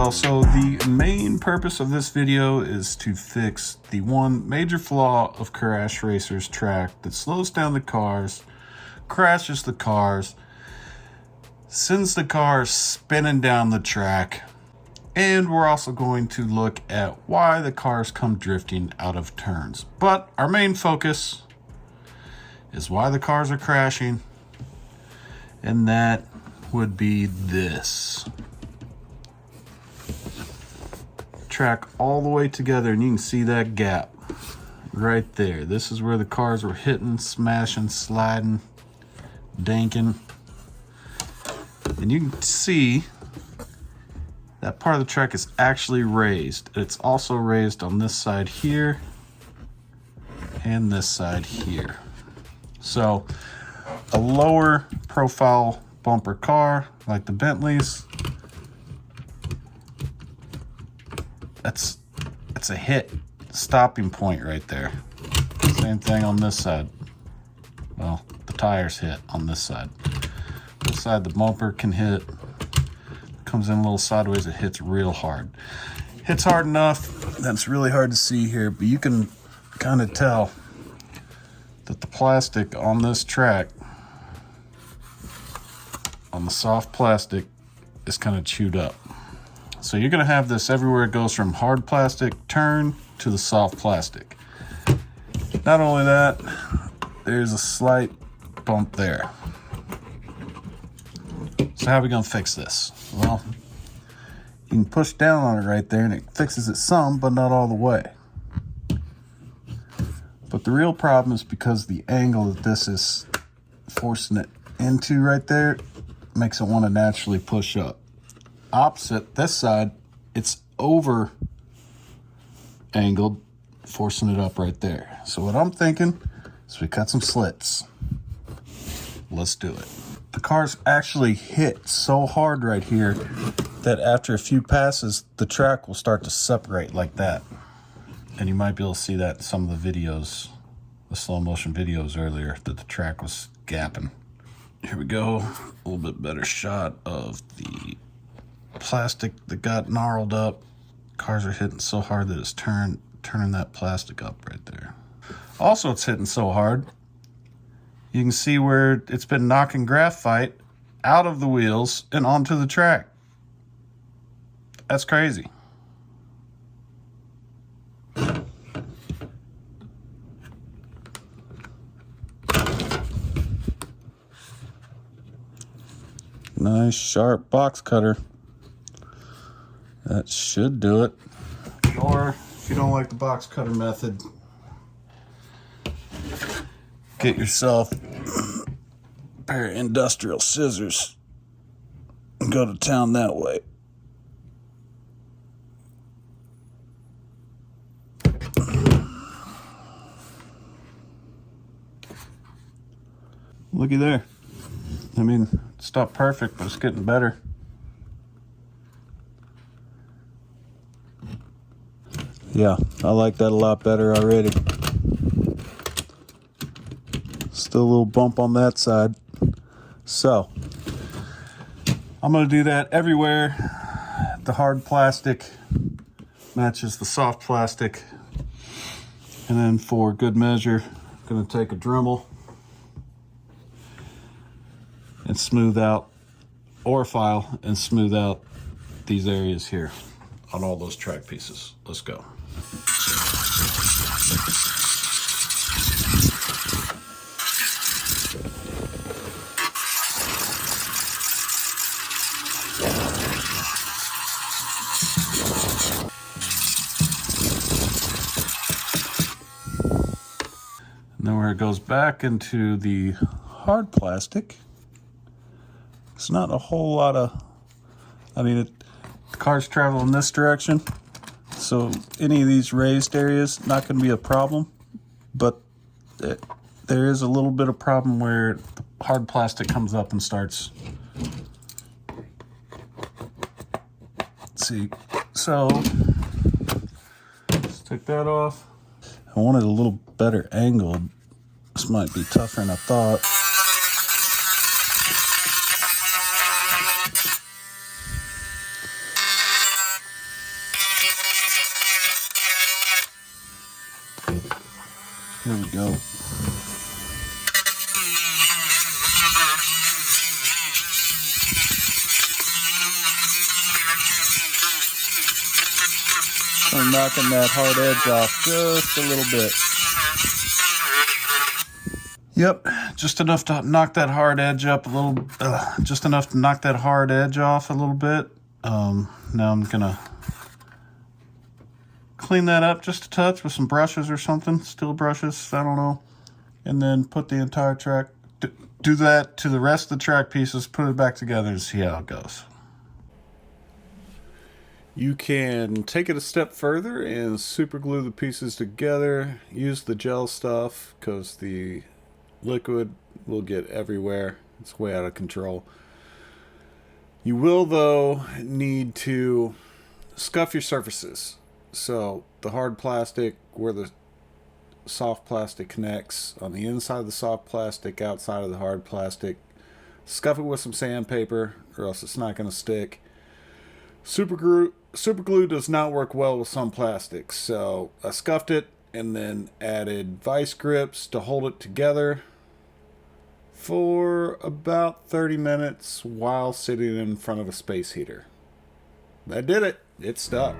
y'all. So the main purpose of this video is to fix the one major flaw of Crash Racer's track that slows down the cars, crashes the cars, sends the cars spinning down the track. And we're also going to look at why the cars come drifting out of turns. But our main focus is why the cars are crashing, and that would be this. Track all the way together, and you can see that gap right there. This is where the cars were hitting, smashing, sliding, danking. And you can see that part of the track is actually raised. It's also raised on this side here and this side here. So a lower profile bumper car like the Bentleys, that's a hit stopping point right there. Same thing on this side. Well, the tires hit on this side. This side the bumper can hit. Comes in a little sideways, it hits real hard. Hits hard enough that it's really hard to see here, but you can kind of tell that the plastic on this track, on the soft plastic, is kind of chewed up. So you're gonna have this everywhere it goes from hard plastic turn to the soft plastic. Not only that, there's a slight bump there. So how are we gonna fix this? Well, you can push down on it right there and it fixes it some, but not all the way. But the real problem is because the angle that this is forcing it into right there makes it want to naturally push up. Opposite this side, it's over angled, forcing it up right there. So what I'm thinking is we cut some slits. Let's do it. The cars actually hit so hard right here that after a few passes, the track will start to separate like that. And you might be able to see that in some of the videos, the slow motion videos earlier, that the track was gapping. Here we go, a little bit better shot of the plastic that got gnarled up. Cars are hitting so hard that it's turning that plastic up right there. Also, it's hitting so hard, you can see where it's been knocking graphite out of the wheels and onto the track. That's crazy. Nice sharp box cutter. That should do it. Or if you don't like the box cutter method, get yourself a pair of industrial scissors and go to town that way. Looky there. I mean, it's not perfect, but it's getting better. Yeah, I like that a lot better already. Still a little bump on that side. So, I'm going to do that everywhere. The hard plastic matches the soft plastic. And then for good measure, I'm going to take a Dremel and smooth out, or file and smooth out these areas here on all those track pieces. Let's go. And then where it goes back into the hard plastic, it's not a whole lot of, the car's travel in this direction, so any of these raised areas, not going to be a problem, but there is a little bit of problem where the hard plastic comes up and starts. Let's see, so let's take that off. I wanted a little better angled. This might be tougher than I thought. Here we go. I'm knocking that hard edge off just a little bit. Yep, just enough to knock that hard edge up a little. Just enough to knock that hard edge off a little bit. Now I'm gonna clean that up just a touch with some brushes or something, steel brushes, I don't know. And then put the entire track, do that to the rest of the track pieces, put it back together and see how it goes. You can take it a step further and super glue the pieces together. Use the gel stuff because the liquid will get everywhere. It's way out of control. You will, though, need to scuff your surfaces. So the hard plastic where the soft plastic connects, on the inside of the soft plastic, outside of the hard plastic, scuff it with some sandpaper or else it's not going to stick. Super glue does not work well with some plastics, so I scuffed it and then added vice grips to hold it together for about 30 minutes while sitting in front of a space heater. That did it. It stuck.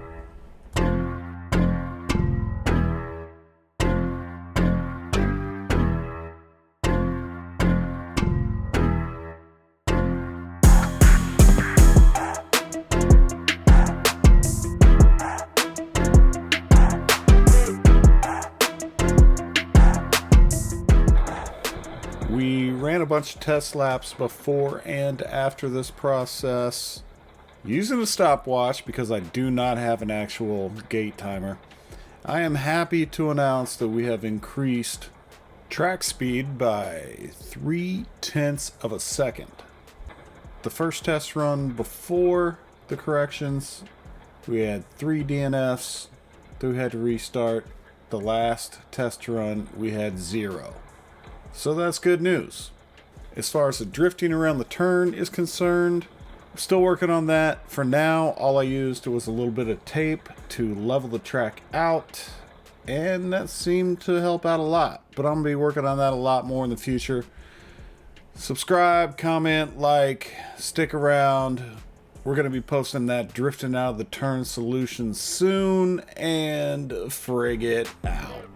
We ran a bunch of test laps before and after this process using a stopwatch because I do not have an actual gate timer. I am happy to announce that we have increased track speed by 0.3 of a second. The first test run before the corrections, we had 3 DNFs that we had to restart. The last test run, we had 0. So that's good news. As far as the drifting around the turn is concerned, I'm still working on that. For now, all I used was a little bit of tape to level the track out, and that seemed to help out a lot. But I'm going to be working on that a lot more in the future. Subscribe, comment, like, stick around. We're going to be posting that drifting out of the turn solution soon, and frig it out.